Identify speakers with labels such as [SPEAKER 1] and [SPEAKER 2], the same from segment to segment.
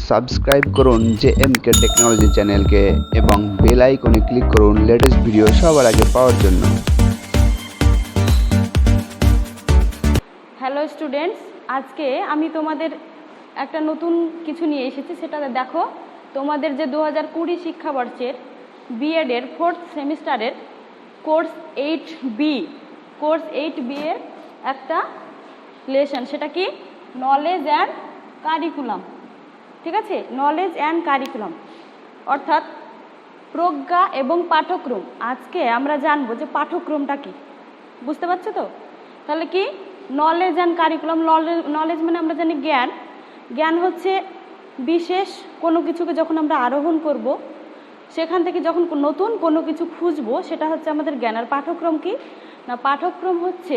[SPEAKER 1] Subscribe করুন জেএমকে technology চ্যানেলকে এবং বেল আইকনে ক্লিক করুন লেটেস্ট ভিডিও সবার আগে পাওয়ার জন্য।
[SPEAKER 2] হ্যালো স্টুডেন্টস, আজকে আমি তোমাদের একটা নতুন কিছু নিয়ে এসেছি। সেটা দেখো, তোমাদের যে 2020 শিক্ষাবর্ষের বিএডের 4th সেমিস্টারের কোর্স 8B এর একটা লেসন, সেটা কি নলেজ অ্যান্ড কারিকুলাম। ঠিক আছে, নলেজ অ্যান্ড কারিকুলাম অর্থাৎ প্রজ্ঞা এবং পাঠ্যক্রম। আজকে আমরা জানবো যে পাঠ্যক্রমটা কি, বুঝতে পারছো তো? তাহলে কি নলেজ অ্যান্ড কারিকুলাম, নলেজ মানে আমরা জানি জ্ঞান। জ্ঞান হচ্ছে বিশেষ কোনো কিছুকে যখন আমরা আরোহণ করব, সেখান থেকে যখন নতুন কোনো কিছু খুঁজবো, সেটা হচ্ছে আমাদের জ্ঞান। আর পাঠ্যক্রম কি না, পাঠ্যক্রম হচ্ছে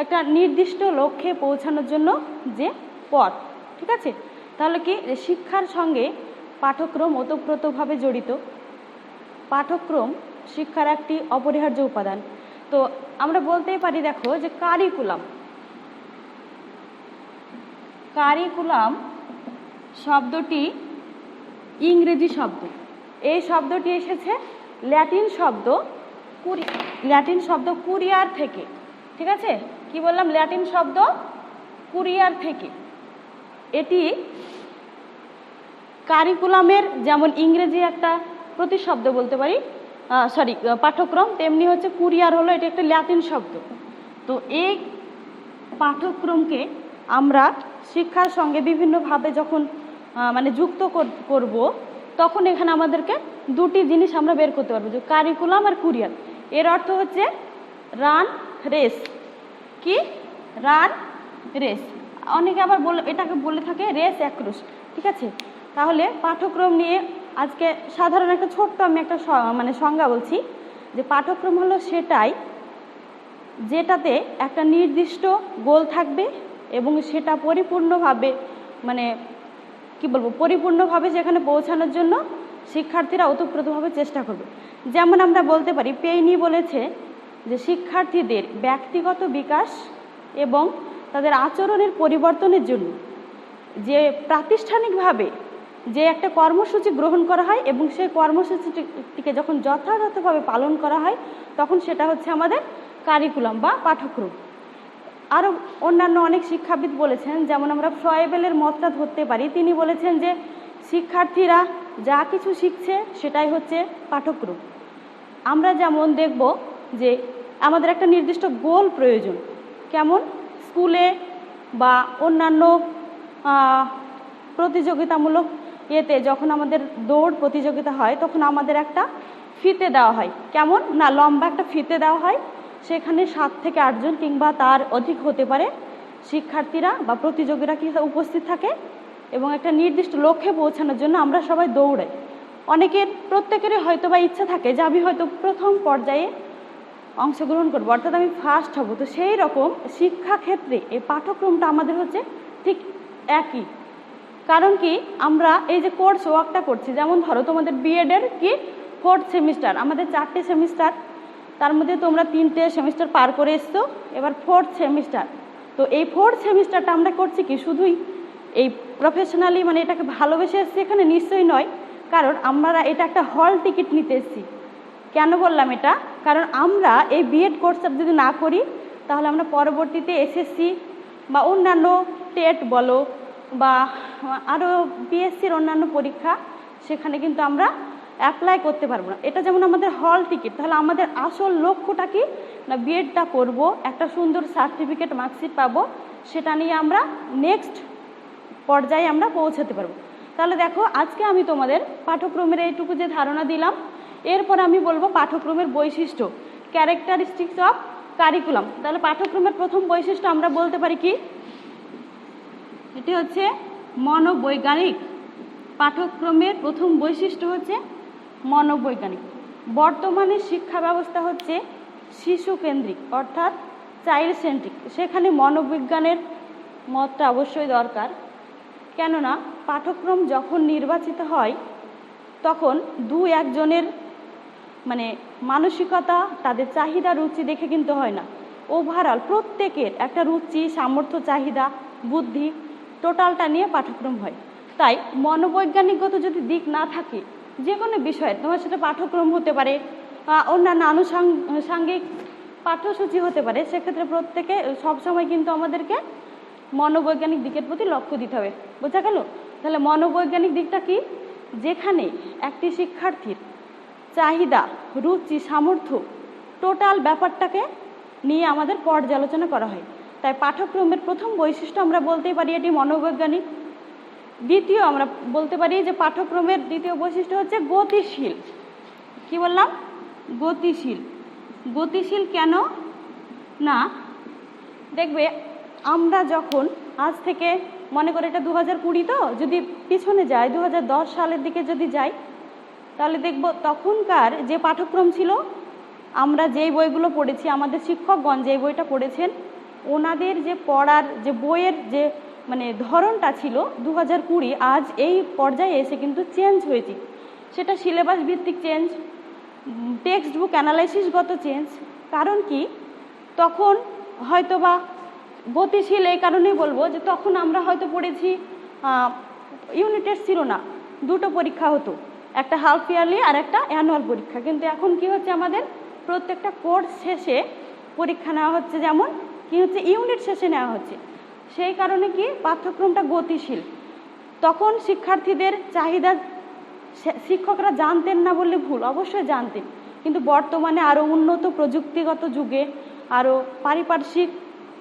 [SPEAKER 2] একটা নির্দিষ্ট লক্ষ্যে পৌঁছানোর জন্য যে পথ। ঠিক আছে, তাহলে কি শিক্ষার সঙ্গে পাঠ্যক্রম ওতপ্রোতভাবে জড়িত। পাঠ্যক্রম শিক্ষার একটি অপরিহার্য উপাদান। তো আমরা বলতেই পারি, দেখো যে কারিকুলাম শব্দটি ইংরেজি শব্দ। এই শব্দটি এসেছে ল্যাটিন শব্দ কুরিয়ার থেকে। ঠিক আছে, কি বললাম? ল্যাটিন শব্দ কুরিয়ার থেকে। এটি কারিকুলামের যেমন ইংরেজি একটা প্রতিশব্দ বলতে পারি, পাঠ্যক্রম, তেমনি হচ্ছে কুরিয়ার হলো এটি একটা ল্যাটিন শব্দ। তো এই পাঠ্যক্রমকে আমরা শিক্ষার সঙ্গে বিভিন্নভাবে যখন যুক্ত করব, তখন এখানে আমাদেরকে দুটি জিনিস আমরা বের করতে পারবো, যে কারিকুলাম আর কুরিয়ার। এর অর্থ হচ্ছে রান রেস। কি রান রেস, অনেকে আবার এটাকে বলে থাকে রেস অ্যাক্রস। ঠিক আছে, তাহলে পাঠ্যক্রম নিয়ে আজকে সাধারণ একটা ছোট্ট আমি একটা সংজ্ঞা বলছি, যে পাঠ্যক্রম হলো সেটাই যেটাতে একটা নির্দিষ্ট গোল থাকবে এবং সেটা পরিপূর্ণভাবে পরিপূর্ণভাবে সেখানে পৌঁছানোর জন্য শিক্ষার্থীরা ওতপ্রোতভাবে চেষ্টা করবে। যেমন আমরা বলতে পারি, পেইনি বলেছে যে শিক্ষার্থীদের ব্যক্তিগত বিকাশ এবং তাদের আচরণের পরিবর্তনের জন্য যে প্রাতিষ্ঠানিকভাবে যে একটা কর্মসূচি গ্রহণ করা হয় এবং সেই কর্মসূচিটিকে যখন যথাযথভাবে পালন করা হয়, তখন সেটা হচ্ছে আমাদের কারিকুলাম বা পাঠ্যক্রম। আরও অন্যান্য অনেক শিক্ষাবিদ বলেছেন, যেমন আমরা ফ্রয়েবেলের মতটা ধরতে পারি। তিনি বলেছেন যে শিক্ষার্থীরা যা কিছু শিখছে সেটাই হচ্ছে পাঠ্যক্রম। আমরা যেমন দেখব যে আমাদের একটা নির্দিষ্ট গোল প্রয়োজন, কেমন স্কুলে বা অন্যান্য প্রতিযোগিতামূলক যখন আমাদের দৌড় প্রতিযোগিতা হয়, তখন আমাদের একটা ফিতে দেওয়া হয়। কেমন না, লম্বা একটা ফিতে দেওয়া হয়, সেখানে 7 থেকে 8 জন কিংবা তার অধিক হতে পারে শিক্ষার্থীরা বা প্রতিযোগীরা কি উপস্থিত থাকে এবং একটা নির্দিষ্ট লক্ষ্যে পৌঁছানোর জন্য আমরা সবাই দৌড়াই। প্রত্যেকেরই হয়তো বা ইচ্ছা থাকে যে আমি হয়তো প্রথম পর্যায়ে অংশগ্রহণ করবো, অর্থাৎ আমি ফার্স্ট হব। তো সেই রকম শিক্ষাক্ষেত্রে এই পাঠ্যক্রমটা আমাদের হচ্ছে ঠিক একই। কারণ কি, আমরা এই যে কোর্স ওয়ার্কটা করছি, যেমন ধরো তোমাদের বিএডের কি 4th সেমিস্টার, আমাদের 4টে সেমিস্টার, তার মধ্যে তোমরা 3টে সেমিস্টার পার করে এসছো, এবার 4th সেমিস্টার। তো এই 4th সেমিস্টারটা আমরা করছি কি শুধুই এই প্রফেশনালি এটাকে ভালোবেসে এসছি? এখানে নিশ্চয়ই নয়, কারণ আমরা এটা একটা হল টিকিট নিতে এসেছি। কেন বললাম এটা? কারণ আমরা এই বিএড কোর্সটা যদি না করি, তাহলে আমরা পরবর্তীতে এসএসসি বা অন্যান্য টেট বলো বা আরও বিএসসির অন্যান্য পরীক্ষা, সেখানে কিন্তু আমরা অ্যাপ্লাই করতে পারবো না। এটা যেমন আমাদের হল টিকিট, তাহলে আমাদের আসল লক্ষ্যটা কি না, বিএডটা করব, একটা সুন্দর সার্টিফিকেট মার্কশিট পাবো, সেটা নিয়ে আমরা নেক্সট পর্যায়ে আমরা পৌঁছাতে পারবো। তাহলে দেখো, আজকে আমি তোমাদের পাঠ্যক্রমের এইটুকু যে ধারণা দিলাম, এরপর আমি বলবো পাঠ্যক্রমের বৈশিষ্ট্য, ক্যারেক্টারিস্টিক্স অফ কারিকুলাম। তাহলে পাঠ্যক্রমের প্রথম বৈশিষ্ট্য আমরা বলতে পারি কি, এটি হচ্ছে মনোবৈজ্ঞানিক। পাঠ্যক্রমের প্রথম বৈশিষ্ট্য হচ্ছে মনোবৈজ্ঞানিক। বর্তমানে শিক্ষা ব্যবস্থা হচ্ছে শিশু কেন্দ্রিক, অর্থাৎ চাইল্ড সেন্ট্রিক। সেখানে মনোবিজ্ঞানের মতটা অবশ্যই দরকার। কেননা পাঠ্যক্রম যখন নির্বাচিত হয়, তখন 2-1 জনের মানসিকতা, তাদের চাহিদা রুচি দেখে কিন্তু হয় না। ওভারঅল প্রত্যেকের একটা রুচি, সামর্থ্য, চাহিদা, বুদ্ধি টোটালটা নিয়ে পাঠ্যক্রম হয়। তাই মনোবৈজ্ঞানিকগত যদি দিক না থাকে যে কোনো বিষয়ের, তোমার সেটা পাঠ্যক্রম হতে পারে, অন্যান্য আনুষঙ্গিক পাঠ্যসূচি হতে পারে, সেক্ষেত্রে প্রত্যেকে সবসময় কিন্তু আমাদেরকে মনোবৈজ্ঞানিক দিকের প্রতি লক্ষ্য দিতে হবে। বোঝা গেল? তাহলে মনোবৈজ্ঞানিক দিকটা কি? যেখানে একটি শিক্ষার্থীর চাহিদা, রুচি, সামর্থ্য টোটাল ব্যাপারটাকে নিয়ে আমাদের পর্যালোচনা করা হয়। তাই পাঠ্যক্রমের প্রথম বৈশিষ্ট্য আমরা বলতেই পারি এটি মনোবৈজ্ঞানিক। দ্বিতীয় আমরা বলতে পারি যে পাঠ্যক্রমের দ্বিতীয় বৈশিষ্ট্য হচ্ছে গতিশীল। কি বললাম? গতিশীল। গতিশীল কেন না, দেখবে আমরা যখন আজ থেকে মনে করে এটা 2020 তো, যদি পিছনে যাই 2010 সালের দিকে যদি যাই, তাহলে দেখব তখনকার যে পাঠ্যক্রম ছিল, আমরা যেই বইগুলো পড়েছি, আমাদের শিক্ষকগণ যেই বইটা পড়েছেন, ওনাদের যে পড়ার যে বইয়ের যে মানে ধরনটা ছিল 2020 আজ এই পর্যায়ে এসে কিন্তু চেঞ্জ হয়েছে। সেটা সিলেবাস ভিত্তিক চেঞ্জ, টেক্সট বুক অ্যানালাইসিসগত চেঞ্জ। কারণ কি, তখন হয়তো বা গতিশীল এই কারণেই বলবো যে তখন আমরা হয়তো পড়েছি ইউনিট টেস্ট ছিল না, দুটো পরীক্ষা হতো, একটা হাফ ইয়ারলি আর একটা অ্যানুয়াল পরীক্ষা। কিন্তু এখন কি হচ্ছে, আমাদের প্রত্যেকটা কোর্স শেষে পরীক্ষা নেওয়া হচ্ছে, যেমন কি হচ্ছে ইউনিট শেষে নেওয়া হচ্ছে। সেই কারণে কি পাঠ্যক্রমটা গতিশীল। তখন শিক্ষার্থীদের চাহিদা শিক্ষকরা জানতেন না বললে ভুল, অবশ্যই জানতেন, কিন্তু বর্তমানে আরও উন্নত প্রযুক্তিগত যুগে আরও পারিপার্শ্বিক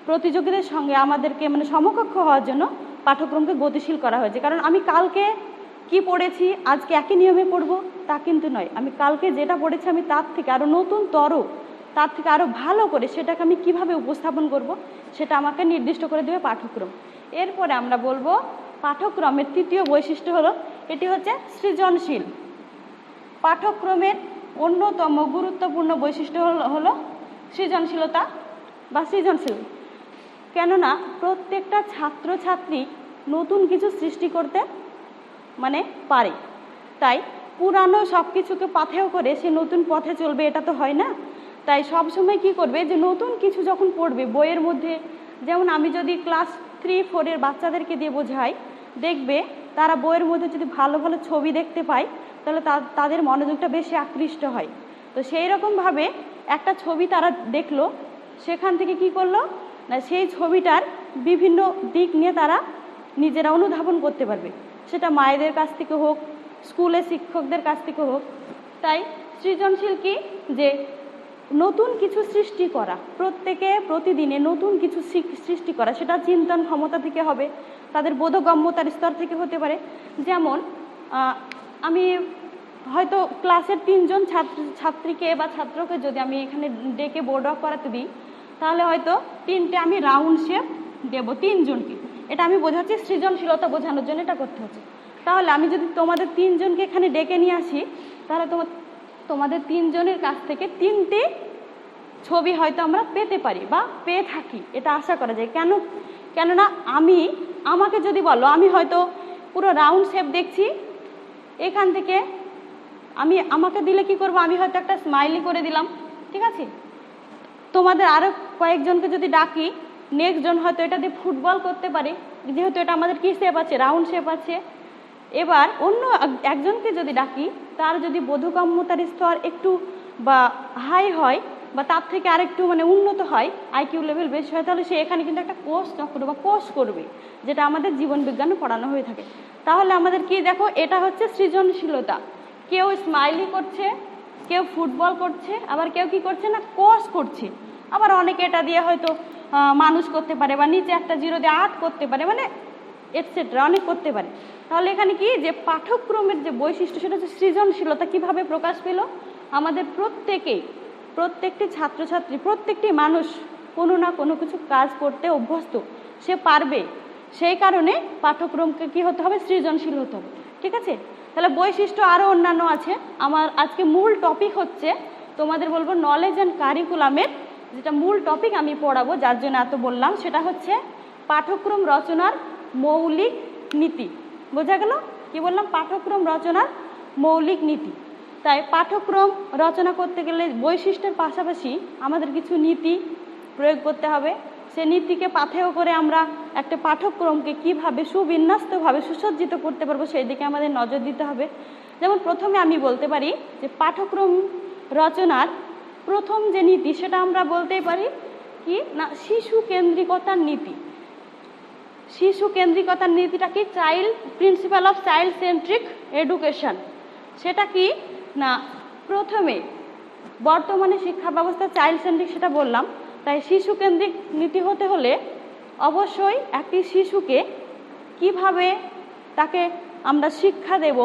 [SPEAKER 2] প্রতিযোগীদের সঙ্গে আমাদেরকে মানে সমকক্ষ হওয়ার জন্য পাঠ্যক্রমকে গতিশীল করা হয়েছে। কারণ আমি কালকে কি পড়েছি আজকে একই নিয়মে পড়ব তা কিন্তু নয়। আমি কালকে যেটা পড়েছি আমি তার থেকে আরও নতুনতর, তার থেকে আরও ভালো করে সেটাকে আমি কিভাবে উপস্থাপন করব সেটা আমাকে নির্দিষ্ট করে দেবে পাঠ্যক্রম। এরপরে আমরা বলবো পাঠ্যক্রমের তৃতীয় বৈশিষ্ট্য হলো এটি হচ্ছে সৃজনশীল। পাঠ্যক্রমের অন্যতম গুরুত্বপূর্ণ বৈশিষ্ট্য হলো সৃজনশীলতা বা সৃজনশীল। কেননা প্রত্যেকটা ছাত্রছাত্রী নতুন কিছু সৃষ্টি করতে মানে পারে। তাই পুরানো সব কিছুকে পাথেয় করে সে নতুন পথে চলবে এটা তো হয় না। তাই সবসময় কি করবে, যে নতুন কিছু যখন পড়বে বইয়ের মধ্যে, যেমন আমি যদি ক্লাস 3-4 বাচ্চাদেরকে দিয়ে বোঝাই, দেখবে তারা বইয়ের মধ্যে যদি ভালো ভালো ছবি দেখতে পায় তাহলে তাদের মনোযোগটা বেশি আকৃষ্ট হয়। তো সেই রকমভাবে একটা ছবি তারা দেখলো, সেখান থেকে কি করলো না সেই ছবিটার বিভিন্ন দিক নিয়ে তারা নিজেরা অনুধাবন করতে পারবে, সেটা মায়েদের কাছ থেকে হোক, স্কুলে শিক্ষকদের কাছ থেকে হোক। তাই সৃজনশীল কি, যে নতুন কিছু সৃষ্টি করা, প্রত্যেকে প্রতিদিনে নতুন কিছু সৃষ্টি করা, সেটা চিন্তন ক্ষমতা থেকে হবে, তাদের বোধগম্যতার স্তর থেকে হতে পারে। যেমন আমি হয়তো ক্লাসের 3জন ছাত্রীকে বা ছাত্রকে যদি আমি এখানে ডেকে বোর্ড ওয়ার্ক করাতে দিই, তাহলে হয়তো 3টে আমি রাউন্ড শেপ দেবো 3জনকে। এটা আমি বোঝাচ্ছি সৃজনশীলতা বোঝানোর জন্য এটা করতে হচ্ছে। তাহলে আমি যদি তোমাদের 3জনকে এখানে ডেকে নিয়ে আসি, তাহলে তোমাদের 3জনের কাছ থেকে 3টে ছবি হয়তো আমরা পেতে পারি বা পেয়ে থাকি, এটা আশা করা যায়। কেননা আমাকে যদি বলো, আমি হয়তো পুরো রাউন্ড শেপ দেখছি, এখান থেকে আমাকে দিলে কি করব, আমি হয়তো একটা স্মাইলি করে দিলাম, ঠিক আছে। তোমাদের আরও কয়েকজনকে যদি ডাকি, নেক্সট জন হয়তো এটা দিয়ে ফুটবল করতে পারে, যেহেতু এটা আমাদের কি শেপ আছে, রাউন্ড শেপ আছে। এবার অন্য একজনকে যদি ডাকি, তার যদি বোধগম্যতার স্তর একটু বা হাই হয় বা তার থেকে আরেকটু মানে উন্নত হয়, আইকিউ লেভেল বেশি হয়, তাহলে সে এখানে কিন্তু একটা কোর্স চক্র বা কোর্স করবে, যেটা আমাদের জীবন বিজ্ঞানে পড়ানো হয়ে থাকে। তাহলে আমাদের কি দেখো, এটা হচ্ছে সৃজনশীলতা। কেউ স্মাইলি করছে, কেউ ফুটবল করছে, আবার কেউ কি করছে না কোর্স করছে, আবার অনেকে এটা দিয়ে হয়তো মানুষ করতে পারে বা নিচে একটা জিরো দিয়ে আর্ট করতে পারে, মানে এটসেট্রা অনেক করতে পারে। তাহলে এখানে কি, যে পাঠ্যক্রমের যে বৈশিষ্ট্য সেটা হচ্ছে সৃজনশীলতা। কিভাবে প্রকাশ পেল, আমাদের প্রত্যেকটি ছাত্রছাত্রী, প্রত্যেকটি মানুষ কোনো না কোনো কিছু কাজ করতে অভ্যস্ত, সে পারবে। সেই কারণে পাঠ্যক্রমকে কি হতে হবে, সৃজনশীল হতে হবে, ঠিক আছে। তাহলে বৈশিষ্ট্য আরও অন্যান্য আছে। আমার আজকে মূল টপিক হচ্ছে, তোমাদের বলবো নলেজ অ্যান্ড কারিকুলামের যেটা মূল টপিক আমি পড়াবো, যার জন্য এত বললাম, সেটা হচ্ছে পাঠ্যক্রম রচনার মৌলিক নীতি। বোঝা গেল কি বললাম, পাঠ্যক্রম রচনার মৌলিক নীতি। তাই পাঠ্যক্রম রচনা করতে গেলে বৈশিষ্ট্যের পাশাপাশি আমাদের কিছু নীতি প্রয়োগ করতে হবে। সে নীতিকে পাথেয় করে আমরা একটা পাঠ্যক্রমকে কীভাবে সুবিন্যস্তভাবে সুসজ্জিত করতে পারবো সেই দিকে আমাদের নজর দিতে হবে। যেমন প্রথমে আমি বলতে পারি যে পাঠ্যক্রম রচনার প্রথম যে নীতি সেটা আমরা বলতেই পারি কি না, শিশু কেন্দ্রিকতার নীতি। শিশু কেন্দ্রিকতার নীতিটা কি? Child principal of child centric education. সেটা কি না, প্রথমে বর্তমানে শিক্ষা ব্যবস্থা চাইল্ড সেন্ট্রিক সেটা বললাম, তাই শিশু কেন্দ্রিক নীতি হতে হলে অবশ্যই একটি শিশুকে কিভাবে তাকে আমরা শিক্ষা দেব,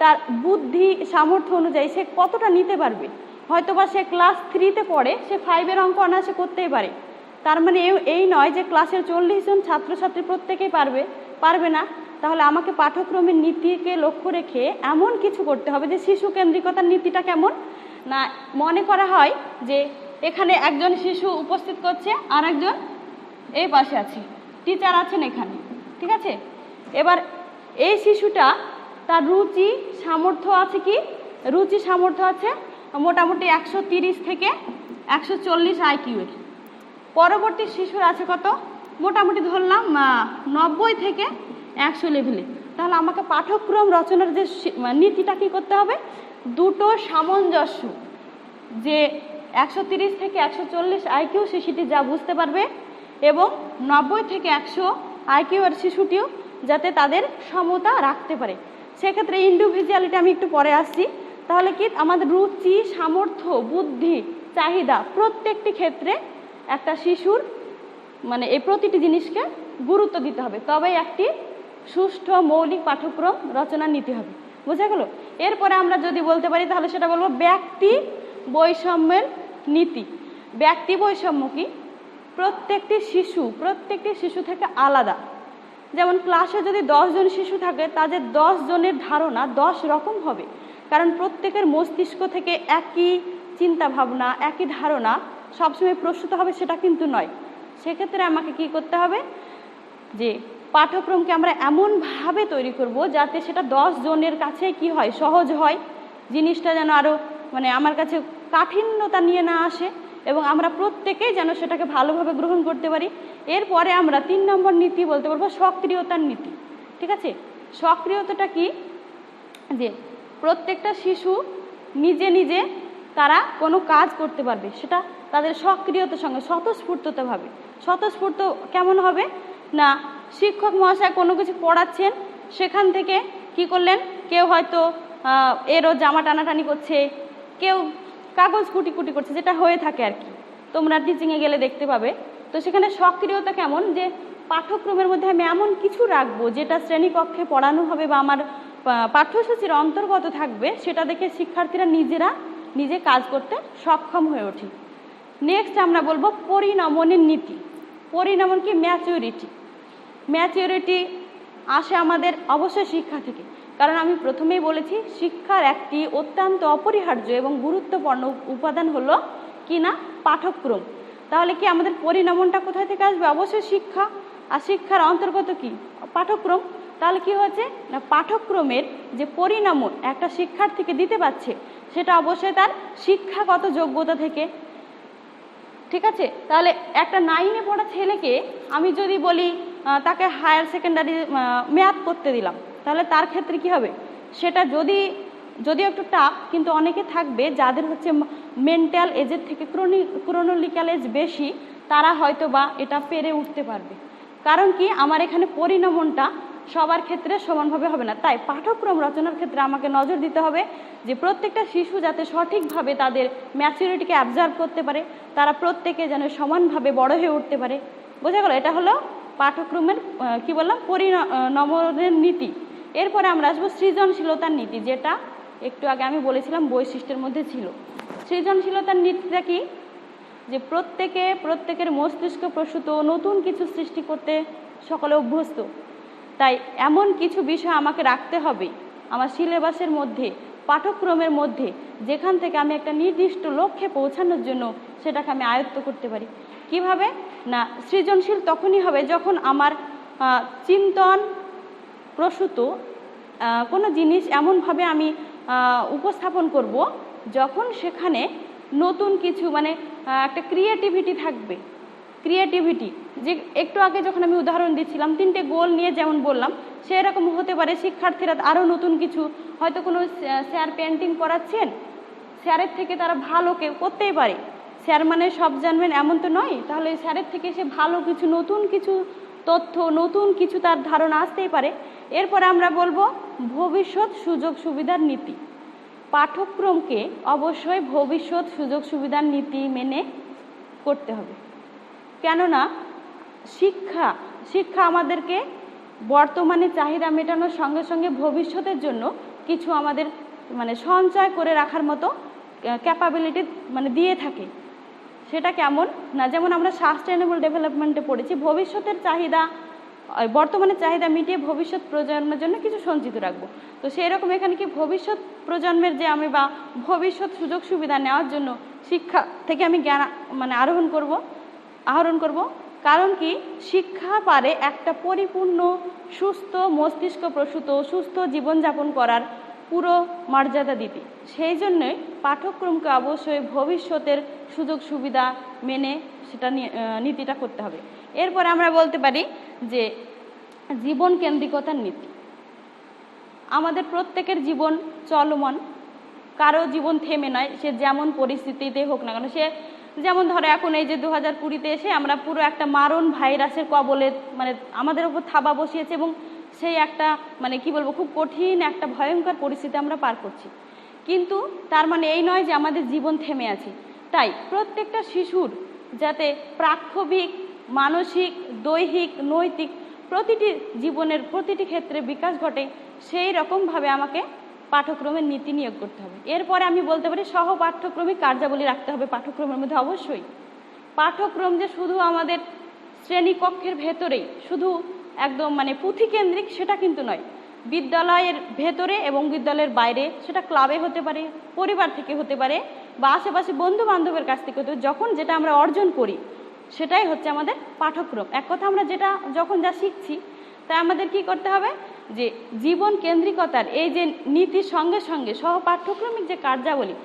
[SPEAKER 2] তার বুদ্ধি সামর্থ্য অনুযায়ী সে কতটা নিতে পারবে। হয়তোবা সে ক্লাস 3-তে পড়ে, সে 5-এর অঙ্ক অনায়াসে করতেই পারে। তার মানে এই নয় যে ক্লাসের 40 জন ছাত্রছাত্রী প্রত্যেকেই পারবে না। তাহলে আমাকে পাঠ্যক্রমের নীতিকে লক্ষ্য রেখে এমন কিছু করতে হবে যে শিশু কেন্দ্রিকতার নীতিটা কেমন না, মনে করা হয় যে এখানে একজন শিশু উপস্থিত করছে আর একজন এই পাশে আছে, টিচার আছেন এখানে, ঠিক আছে। এবার এই শিশুটা তার রুচি সামর্থ্য আছে কি, রুচি সামর্থ্য আছে মোটামুটি 130 থেকে 140 IQ-এর। পরবর্তী শিশুর আছে কত, মোটামুটি ধরলাম 90 থেকে 100 লেভেলে। তাহলে আমাকে পাঠ্যক্রম রচনার যে নীতিটা কী করতে হবে, দুটো সামঞ্জস্য, যে 130 থেকে 140 IQ শিশুটি যা বুঝতে পারবে এবং 90 থেকে 100 IQ-এর শিশুটিও যাতে তাদের সমতা রাখতে পারে। সেক্ষেত্রে ইন্ডিভিজুয়ালিটি আমি একটু পরে আসছি। তাহলে কি আমাদের রুচি সামর্থ্য বুদ্ধি চাহিদা প্রত্যেকটি ক্ষেত্রে একটা শিশুর মানে এই প্রতিটি জিনিসকে গুরুত্ব দিতে হবে, তবেই একটি সুষ্ঠু মৌলিক পাঠ্যক্রম রচনার নীতি হবে। বোঝা গেল? এরপরে আমরা যদি বলতে পারি তাহলে সেটা বলবো ব্যক্তি বৈষম্যের নীতি। ব্যক্তি বৈষম্য কি, প্রত্যেকটি শিশু থেকে আলাদা। যেমন ক্লাসে যদি 10 জন শিশু থাকে তাদের 10 জনের ধারণা 10 রকম হবে, কারণ প্রত্যেকের মস্তিষ্ক থেকে একই চিন্তা ভাবনা একই ধারণা সবসময় প্রস্তুত হবে সেটা কিন্তু নয়। সেক্ষেত্রে আমাকে কি করতে হবে, যে পাঠ্যক্রমকে আমরা এমনভাবে তৈরি করব যাতে সেটা 10 জনের কাছে কি হয়, সহজ হয়, জিনিসটা যেন আরও মানে আমার কাছে কাঠিন্যতা নিয়ে না আসে এবং আমরা প্রত্যেকেই যেন সেটাকে ভালোভাবে গ্রহণ করতে পারি। এরপরে আমরা 3 নম্বর নীতি বলতে পারবো সক্রিয়তার নীতি। ঠিক আছে, সক্রিয়তাটা কি, যে প্রত্যেকটা শিশু নিজে নিজে তারা কোনো কাজ করতে পারবে, সেটা তাদের সক্রিয়তার সঙ্গে স্বতঃস্ফূর্তভাবে। স্বতঃস্ফূর্ত কেমন হবে না, শিক্ষক মহাশয় কোনো কিছু পড়াচ্ছেন, সেখান থেকে কি করলেন, কেউ হয়তো এরও জামা টানাটানি করছে, কেউ কাগজ কুটি করছে, যেটা হয়ে থাকে আর কি, তোমরা টিচিংয়ে গেলে দেখতে পাবে। তো সেখানে সক্রিয়তা কেমন, যে পাঠ্যক্রমের মধ্যে আমি এমন কিছু রাখবো যেটা শ্রেণীকক্ষে পড়ানো হবে বা আমার পাঠ্যসূচির অন্তর্গত থাকবে, সেটা দেখে শিক্ষার্থীরা নিজে কাজ করতে সক্ষম হয়ে ওঠে। নেক্সট আমরা বলবো পরিণমনের নীতি। পরিণমন কি, ম্যাচিউরিটি আসে আমাদের অবশ্যই শিক্ষা থেকে, কারণ আমি প্রথমেই বলেছি শিক্ষার একটি অত্যন্ত অপরিহার্য এবং গুরুত্বপূর্ণ উপাদান হলো কি না, পাঠ্যক্রম। তাহলে কি আমাদের পরিণমনটা কোথায় থেকে আসবে, অবশ্যই শিক্ষা, আর শিক্ষার অন্তর্গত কি, পাঠ্যক্রম। তাহলে কি হয়েছে না, পাঠ্যক্রমের যে পরিণমন একটা শিক্ষার্থীকে দিতে পারছে সেটা অবশ্যই তার শিক্ষাগত যোগ্যতা থেকে। ঠিক আছে, তাহলে একটা 9-এ পড়া ছেলেকে আমি যদি বলি তাকে হায়ার সেকেন্ডারি ম্যাথ করতে দিলাম, তাহলে তার ক্ষেত্রে কি হবে, সেটা যদিও একটু টাফ, কিন্তু অনেকে থাকবে যাদের হচ্ছে মেন্টাল এজের থেকে ক্রোনোলিক্যাল এজ বেশি, তারা হয়তো বা এটা পেরে উঠতে পারবে। কারণ কি, আমার এখানে পরিণমনটা সবার ক্ষেত্রে সমানভাবে হবে না। তাই পাঠ্যক্রম রচনার ক্ষেত্রে আমাকে নজর দিতে হবে যে প্রত্যেকটা শিশু যাতে সঠিকভাবে তাদের ম্যাচুরিটিকে অবজার্ভ করতে পারে, তারা প্রত্যেকে যেন সমানভাবে বড় হয়ে উঠতে পারে। বোঝা গেল? এটা হলো পাঠ্যক্রমের কি বললাম, পরিণমনের নীতি। এরপরে আমরা আসবো সৃজনশীলতার নীতি, যেটা একটু আগে আমি বলেছিলাম বৈশিষ্ট্যের মধ্যে ছিল। সৃজনশীলতার নীতিটা কি, যে প্রত্যেকের মস্তিষ্ক প্রসূত নতুন কিছু সৃষ্টি করতে সকলে অভ্যস্ত। তাই এমন কিছু বিষয় আমাকে রাখতে হবে আমার সিলেবাসের মধ্যে, পাঠ্যক্রমের মধ্যে, যেখান থেকে আমি একটা নির্দিষ্ট লক্ষ্যে পৌঁছানোর জন্য সেটাকে আমি আয়ত্ত করতে পারি। কিভাবে না, সৃজনশীল তখনই হবে যখন আমার চিন্তন প্রসূত কোনো জিনিস এমনভাবে আমি উপস্থাপন করব যখন সেখানে নতুন কিছু মানে একটা ক্রিয়েটিভিটি থাকবে, ক্রিয়েটিভিটি, যে একটু আগে যখন আমি উদাহরণ দিচ্ছিলাম 3টে গোল নিয়ে যেমন বললাম, সেরকম হতে পারে শিক্ষার্থীরা আরও নতুন কিছু, হয়তো কোনো স্যার পেন্টিং করাচ্ছেন, স্যারের থেকে তারা ভালো কেউ করতেই পারে, স্যার মানে সব জানবেন এমন তো নয়, তাহলে স্যারের থেকে সে ভালো কিছু, নতুন কিছু তথ্য, নতুন কিছু তার ধারণা আসতেই পারে। এরপরে আমরা বলবো ভবিষ্যৎ সুযোগ সুবিধার নীতি। পাঠ্যক্রমকে অবশ্যই ভবিষ্যৎ সুযোগ সুবিধার নীতি মেনে করতে হবে, কেননা শিক্ষা আমাদেরকে বর্তমানে চাহিদা মেটানোর সঙ্গে সঙ্গে ভবিষ্যতের জন্য কিছু আমাদের মানে সঞ্চয় করে রাখার মতো ক্যাপাবিলিটি মানে দিয়ে থাকে। সেটা কেমন না, যেমন আমরা সাস্টেনেবল ডেভেলপমেন্টে পড়েছি, ভবিষ্যতের চাহিদা বর্তমানের চাহিদা মিটিয়ে ভবিষ্যৎ প্রজন্মের জন্য কিছু সঞ্চিত রাখবো। তো সেই রকম এখানে কি ভবিষ্যৎ প্রজন্মের যে আমি বা ভবিষ্যৎ সুযোগ সুবিধা নেওয়ার জন্য শিক্ষা থেকে আমি জ্ঞান মানে আহরণ করব। কারণ কি, শিক্ষা পারে একটা পরিপূর্ণ সুস্থ মস্তিষ্ক প্রসূত সুস্থ জীবনযাপন করার পুরো মর্যাদা দিতে। সেই জন্যই পাঠ্যক্রমকে অবশ্যই ভবিষ্যতের সুযোগ সুবিধা মেনে সেটা নীতিটা করতে হবে। এরপরে আমরা বলতে পারি যে জীবন কেন্দ্রিকতার নীতি। আমাদের প্রত্যেকের জীবন চলমান, কারো জীবন থেমে নয়, সে যেমন পরিস্থিতিতে হোক না কেন। সে যেমন ধরো এখন এই যে 2020-তে এসে আমরা পুরো একটা মারণ ভাইরাসের কবলে মানে আমাদের ওপর থাবা বসিয়েছে, এবং সেই একটা মানে কি বলবো, খুব কঠিন একটা ভয়ঙ্কর পরিস্থিতি আমরা পার করছি। কিন্তু তার মানে এই নয় যে আমাদের জীবন থেমে আছে। তাই প্রত্যেকটা শিশুর যাতে প্রাক্ষবিক, মানসিক, দৈহিক, নৈতিক প্রতিটি জীবনের প্রতিটি ক্ষেত্রে বিকাশ ঘটে, সেই রকমভাবে আমাকে পাঠ্যক্রমের নীতি নিয়োগ করতে হবে। এরপরে আমি বলতে পারি সহ পাঠ্যক্রমিক কার্যাবলী রাখতে হবে পাঠ্যক্রমের মধ্যে। অবশ্যই পাঠ্যক্রম যে শুধু আমাদের শ্রেণীকক্ষের ভেতরেই শুধু একদম মানে পুঁথিকেন্দ্রিক সেটা কিন্তু নয়। বিদ্যালয়ের ভেতরে এবং বিদ্যালয়ের বাইরে, সেটা ক্লাবে হতে পারে, পরিবার থেকে হতে পারে, বা আশেপাশে বন্ধু বান্ধবের কাছ থেকে হতে পারে। যখন যেটা আমরা অর্জন করি সেটাই হচ্ছে আমাদের পাঠ্যক্রম। এক কথা আমরা যেটা যখন যা শিখছি, তাই আমাদের কি করতে হবে যে জীবন কেন্দ্রিকতার এই যে নীতির সঙ্গে সঙ্গে সহপাঠ্যক্রমিক যে কার্যাবলী,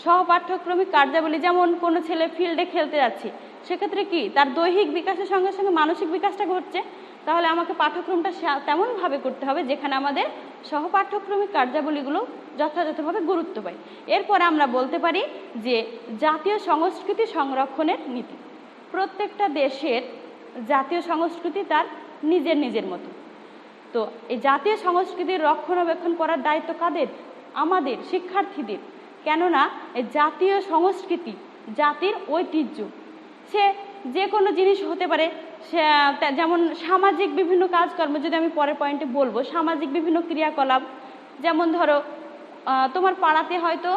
[SPEAKER 2] সহপাঠ্যক্রমিক কার্যাবলী, যেমন কোনো ছেলে ফিল্ডে খেলতে যাচ্ছে, সেক্ষেত্রে কি তার দৈহিক বিকাশের সঙ্গে সঙ্গে মানসিক বিকাশটা ঘটছে, তাহলে আমাকে পাঠ্যক্রমটা তেমনভাবে করতে হবে যেখানে আমাদের সহপাঠ্যক্রমিক কার্যাবলীগুলো যথাযথভাবে গুরুত্ব পায়। এরপরে আমরা বলতে পারি যে জাতীয় সংস্কৃতি সংরক্ষণের নীতি। প্রত্যেকটা দেশের জাতীয় সংস্কৃতি তার নিজের মতো। তো এই জাতীয় সংস্কৃতির রক্ষণাবেক্ষণ করার দায়িত্ব কাদের? আমাদের শিক্ষার্থীদের। কেননা এই জাতীয় সংস্কৃতি জাতির ঐতিহ্য। সে যে কোনো জিনিস হতে পারে, সে যেমন সামাজিক বিভিন্ন কাজকর্ম, যদি আমি পরের পয়েন্টে বলবো, সামাজিক বিভিন্ন ক্রিয়াকলাপ, যেমন ধরো তোমার পাড়াতে হয়তো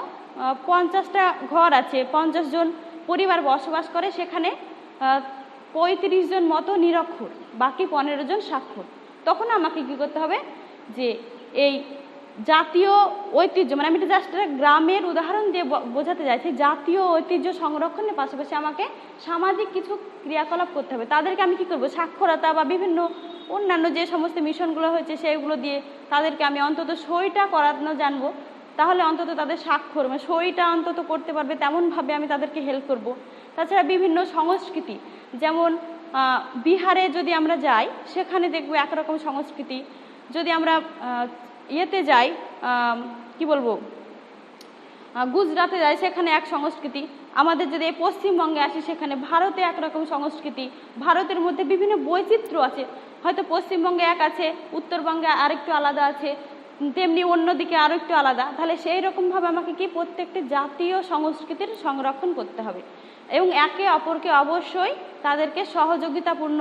[SPEAKER 2] 50টা ঘর আছে, 50 জন পরিবার বসবাস করে, সেখানে 35 জন মতো নিরক্ষর, বাকি 15 জন সাক্ষর। তখন আমাকে কি করতে হবে যে এই জাতীয় ঐতিহ্য, মানে আমি এটা জাস্ট গ্রামের উদাহরণ দিয়ে বোঝাতে চাইছি, জাতীয় ঐতিহ্য সংরক্ষণের পাশাপাশি আমাকে সামাজিক কিছু ক্রিয়াকলাপ করতে হবে। তাদেরকে আমি কি করব, সাক্ষরতা বা বিভিন্ন অন্যান্য যে সমস্ত মিশনগুলো হয়েছে সেগুলো দিয়ে তাদেরকে আমি অন্তত সইটা করানো জানবো, তাহলে অন্তত তাদের স্বাক্ষর মানে সইটা অন্তত করতে পারবে, তেমনভাবে আমি তাদেরকে হেল্প করব। তাছাড়া বিভিন্ন সংস্কৃতি, যেমন বিহারে যদি আমরা যাই সেখানে দেখবো একরকম সংস্কৃতি, যদি আমরা ইয়েতে যাই কি বলবো গুজরাটে যাই সেখানে এক সংস্কৃতি, আমাদের যদি এই পশ্চিমবঙ্গে আসি সেখানে ভারতে একরকম সংস্কৃতি। ভারতের মধ্যে বিভিন্ন বৈচিত্র্য আছে, হয়তো পশ্চিমবঙ্গে এক আছে, উত্তরবঙ্গে আরেকটু আলাদা আছে, তেমনি অন্যদিকে আরও একটু আলাদা। তাহলে সেই রকমভাবে আমাকে কি প্রত্যেকটি জাতীয় সংস্কৃতির সংরক্ষণ করতে হবে এবং একে অপরকে অবশ্যই তাদেরকে সহযোগিতাপূর্ণ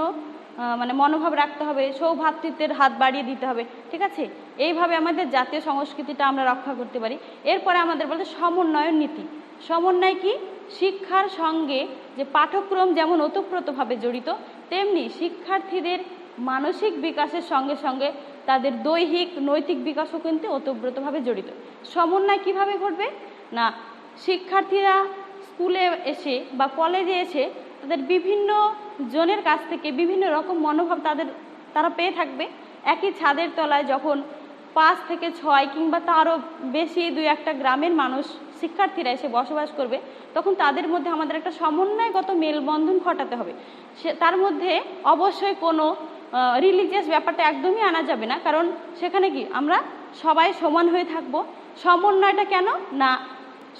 [SPEAKER 2] মানে মনোভাব রাখতে হবে, সৌভ্রাতৃত্বের হাত বাড়িয়ে দিতে হবে। ঠিক আছে, এইভাবে আমাদের জাতীয় সংস্কৃতিটা আমরা রক্ষা করতে পারি। এরপরে আমাদের বলতে সমন্বয়ন নীতি। সমন্বয় কি? শিক্ষার সঙ্গে যে পাঠ্যক্রম যেমন ওতপ্রোতভাবে জড়িত, তেমনি শিক্ষার্থীদের মানসিক বিকাশের সঙ্গে সঙ্গে তাদের দৈহিক নৈতিক বিকাশও কিন্তু ওতপ্রোতভাবে জড়িত। সমন্বয় কিভাবে ঘটবে না, শিক্ষার্থীরা স্কুলে এসে বা কলেজে এসে তাদের বিভিন্ন জনের কাছ থেকে বিভিন্ন রকম মনোভাব তারা পেয়ে থাকবে। একই ছাদের তলায় যখন 5 থেকে 6 কিংবা তারও বেশি 2-1টা গ্রামের মানুষ শিক্ষার্থীরা এসে বসবাস করবে, তখন তাদের মধ্যে আমাদের একটা সমন্বয়গত মেলবন্ধন ঘটাতে হবে। তার মধ্যে অবশ্যই কোনো রিলিজিয়াস ব্যাপারটা একদমই আনা যাবে না, কারণ সেখানে কি আমরা সবাই সমান হয়ে থাকব। সমন্বয়টা কেন না,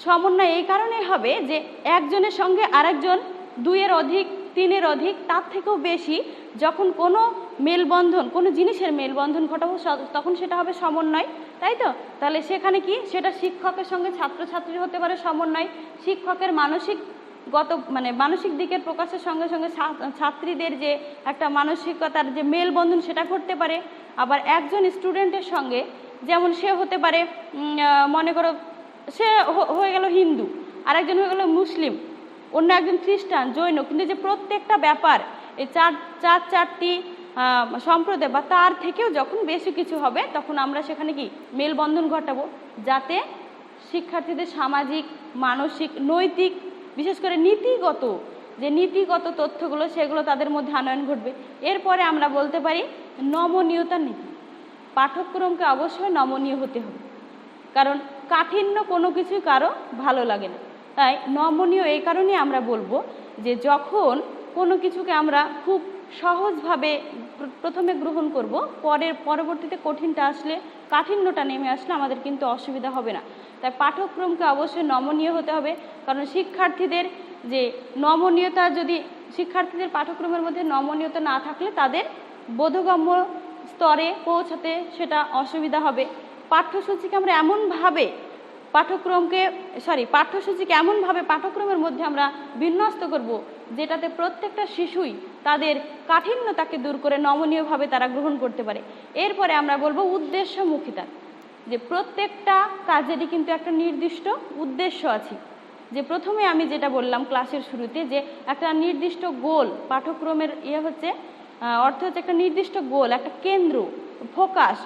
[SPEAKER 2] সমন্বয় এই কারণেই হবে যে একজনের সঙ্গে আরেকজন, দুইয়ের অধিক, তিনের অধিক, তার থেকেও বেশি যখন কোনো মেলবন্ধন, কোনো জিনিসের মেলবন্ধন ঘটাবো তখন সেটা হবে সমন্বয়, তাই তো? তাহলে সেখানে কি সেটা শিক্ষকের সঙ্গে ছাত্রছাত্রীর হতে পারে সমন্বয়, শিক্ষকের মানসিক দিকের প্রকাশের সঙ্গে সঙ্গে ছাত্রীদের যে একটা মানসিকতার যে মেলবন্ধন সেটা ঘটতে পারে। আবার একজন স্টুডেন্টের সঙ্গে, যেমন সে হতে পারে মনে করো সে হয়ে গেল হিন্দু, আরেকজন হয়ে গেল মুসলিম, অন্য একজন খ্রিস্টান, জৈন, কিন্তু যে প্রত্যেকটা ব্যাপার এই চারটি সম্প্রদায় বা তার থেকেও যখন বেশি কিছু হবে তখন আমরা সেখানে কি মেলবন্ধন ঘটাবো, যাতে শিক্ষার্থীদের সামাজিক, মানসিক, নৈতিক, বিশেষ করে নীতিগত তথ্যগুলো সেগুলো তাদের মধ্যে আনয়ন ঘটবে। এরপরে আমরা বলতে পারি নমনীয়তার নীতি। পাঠ্যক্রমকে অবশ্যই নমনীয় হতে হবে, কারণ কাঠিন্য কোনো কিছুই কারো ভালো লাগে না। তাই নমনীয় এই কারণেই আমরা বলবো যে যখন কোনো কিছুকে আমরা খুব সহজভাবে প্রথমে গ্রহণ করব, পরবর্তীতে কাঠিন্যটা নেমে আসলে আমাদের কিন্তু অসুবিধা হবে না। তাই পাঠ্যক্রমকে অবশ্যই নমনীয় হতে হবে, কারণ শিক্ষার্থীদের পাঠ্যক্রমের মধ্যে নমনীয়তা না থাকলে তাদের বোধগম্য স্তরে পৌঁছাতে সেটা অসুবিধা হবে। পাঠ্যসূচিকে এমনভাবে পাঠ্যক্রমের মধ্যে আমরা বিন্যস্ত করব যেটাতে প্রত্যেকটা শিশুই তাদের কাঠিন্যতাকে দূর করে নমনীয়ভাবে তারা গ্রহণ করতে পারে। এরপরে আমরা বলবো উদ্দেশ্যমুখিতা, যে প্রত্যেকটা কাজেরই কিন্তু একটা নির্দিষ্ট উদ্দেশ্য আছে। যে প্রথমে আমি যেটা বললাম ক্লাসের শুরুতে, যে একটা নির্দিষ্ট গোল, পাঠ্যক্রমের অর্থ হচ্ছে একটা নির্দিষ্ট গোল, একটা কেন্দ্র, ফোকাস।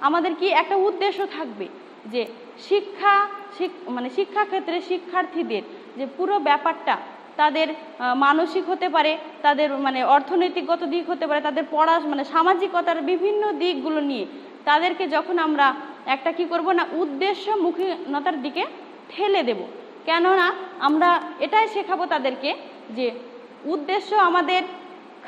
[SPEAKER 2] আমাদের কি একটা উদ্দেশ্য থাকবে যে শিক্ষাক্ষেত্রে শিক্ষার্থীদের যে পুরো ব্যাপারটা তাদের মানসিক হতে পারে, তাদের অর্থনৈতিকগত দিক হতে পারে, তাদের সামাজিকতার বিভিন্ন দিকগুলো নিয়ে তাদেরকে যখন আমরা একটা কি করব না, উদ্দেশ্যমুখীনতার দিকে ঠেলে দেব। কেননা আমরা এটাই শেখাবো তাদেরকে যে উদ্দেশ্য আমাদের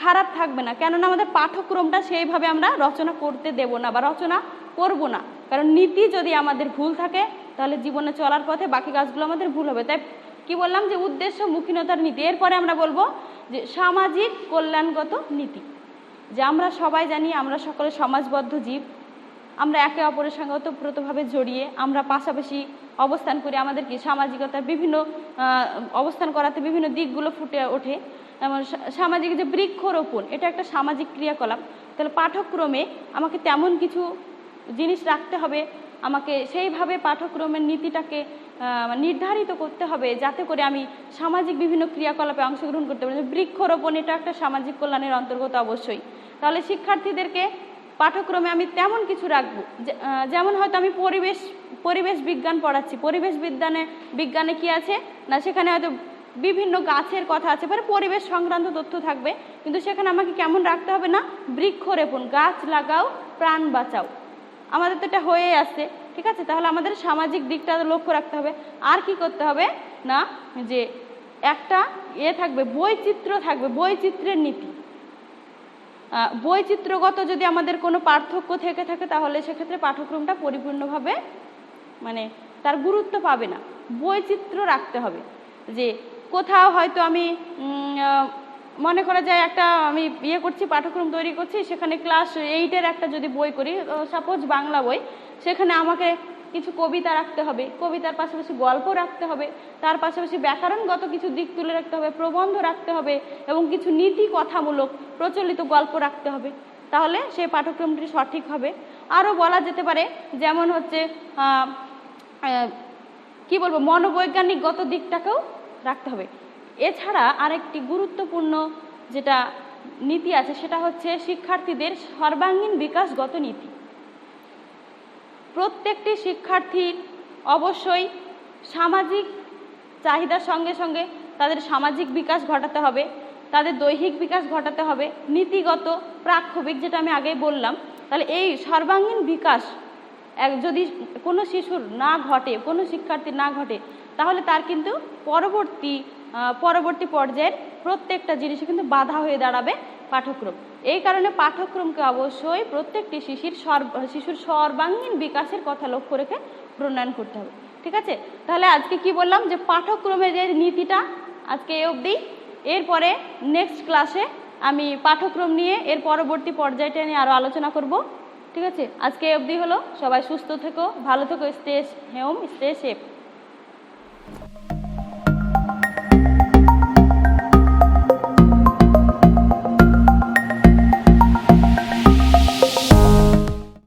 [SPEAKER 2] খারাপ থাকবে না, কেননা আমাদের পাঠ্যক্রমটা সেইভাবে আমরা রচনা করতে দেব না বা রচনা করব না। কারণ নীতি যদি আমাদের ভুল থাকে তাহলে জীবনে চলার পথে বাকি কাজগুলো আমাদের ভুল হবে। তাই কি বললাম যে উদ্দেশ্যমুখীনতার নীতি। এরপরে আমরা বলবো যে সামাজিক কল্যাণগত নীতি, যে আমরা সবাই জানি আমরা সকলে সমাজবদ্ধ জীব, আমরা একে অপরের সঙ্গে ওতপ্রোতভাবে জড়িয়ে আমরা পাশাপাশি অবস্থান করি। আমাদের কি সামাজিকতার বিভিন্ন অবস্থান করাতে বিভিন্ন দিকগুলো ফুটে ওঠে। সামাজিক যে বৃক্ষরোপণ, এটা একটা সামাজিক ক্রিয়াকলাপ। তাহলে পাঠ্যক্রমে আমাকে তেমন কিছু জিনিস রাখতে হবে, আমাকে সেইভাবে পাঠ্যক্রমের নীতিটাকে নির্ধারিত করতে হবে যাতে করে আমি সামাজিক বিভিন্ন ক্রিয়াকলাপে অংশগ্রহণ করতে পারি। বৃক্ষরোপণ এটা একটা সামাজিক কল্যাণের অন্তর্গত অবশ্যই। তাহলে শিক্ষার্থীদেরকে পাঠ্যক্রমে আমি তেমন কিছু রাখবো, যেমন হয়তো আমি পরিবেশ বিজ্ঞান পড়াচ্ছি, পরিবেশ বিজ্ঞানে কি আছে না, সেখানে হয়তো বিভিন্ন গাছের কথা আছে, পরিবেশ সংক্রান্ত তথ্য থাকবে, কিন্তু সেখানে আমাকে কেমন রাখতে হবে না, বৃক্ষরোপণ, গাছ লাগাও প্রাণ বাঁচাও। আমাদের তো এটা হয়ে আসছে, ঠিক আছে? তাহলে আমাদের সামাজিক দিকটা লক্ষ্য রাখতে হবে। আর কি করতে হবে না, যে একটা থাকবে বৈচিত্র্যের নীতি। বৈচিত্র্যগত যদি আমাদের কোনো পার্থক্য থেকে থাকে তাহলে সেক্ষেত্রে পাঠ্যক্রমটা পরিপূর্ণভাবে তার গুরুত্ব পাবে না। বৈচিত্র্য রাখতে হবে, যে কোথাও হয়তো আমি মনে করা যায় আমি করছি, পাঠ্যক্রম তৈরি করছি, সেখানে ক্লাস 8-এর একটা যদি বই করি, সাপোজ বাংলা বই, সেখানে আমাকে কিছু কবিতা রাখতে হবে, কবিতার পাশাপাশি গল্প রাখতে হবে, তার পাশাপাশি ব্যাকরণগত কিছু দিক তুলে রাখতে হবে, প্রবন্ধ রাখতে হবে এবং কিছু নীতি কথামূলক প্রচলিত গল্প রাখতে হবে, তাহলে সেই পাঠ্যক্রমটি সঠিক হবে। আরও বলা যেতে পারে, যেমন হচ্ছে কি বলবো, মনোবৈজ্ঞানিকগত দিকটাকেও রাখতে হবে। এছাড়া আরেকটি গুরুত্বপূর্ণ যেটা নীতি আছে সেটা হচ্ছে শিক্ষার্থীদের সর্বাঙ্গীন বিকাশগত নীতি। প্রত্যেকটি শিক্ষার্থীর অবশ্যই সামাজিক চাহিদার সঙ্গে সঙ্গে তাদের সামাজিক বিকাশ ঘটাতে হবে, তাদের দৈহিক বিকাশ ঘটাতে হবে, নীতিগত, প্রাক্ষবিক, যেটা আমি আগেই বললাম। তাহলে এই সর্বাঙ্গীন বিকাশ যদি কোনো শিশুর না ঘটে, কোনো শিক্ষার্থীর না ঘটে, তাহলে তার কিন্তু পরবর্তী পর্যায়ের প্রত্যেকটা জিনিসে কিন্তু বাধা হয়ে দাঁড়াবে পাঠ্যক্রম। এই কারণে পাঠ্যক্রমকে অবশ্যই প্রত্যেকটি শিশুর সর্বাঙ্গীন বিকাশের কথা লক্ষ্য রেখে প্রণয়ন করতে হবে। ঠিক আছে, তাহলে আজকে কি বললাম যে পাঠ্যক্রমের যে নীতিটা আজকে এই অবধি। এরপরে নেক্সট ক্লাসে আমি পাঠ্যক্রম নিয়ে এর পরবর্তী পর্যায়টা নিয়ে আরও আলোচনা করব। ঠিক আছে, আজকে এই অবধি হলো। সবাই সুস্থ থেকো, ভালো থেকো, স্টে হোম, স্টে সেফ।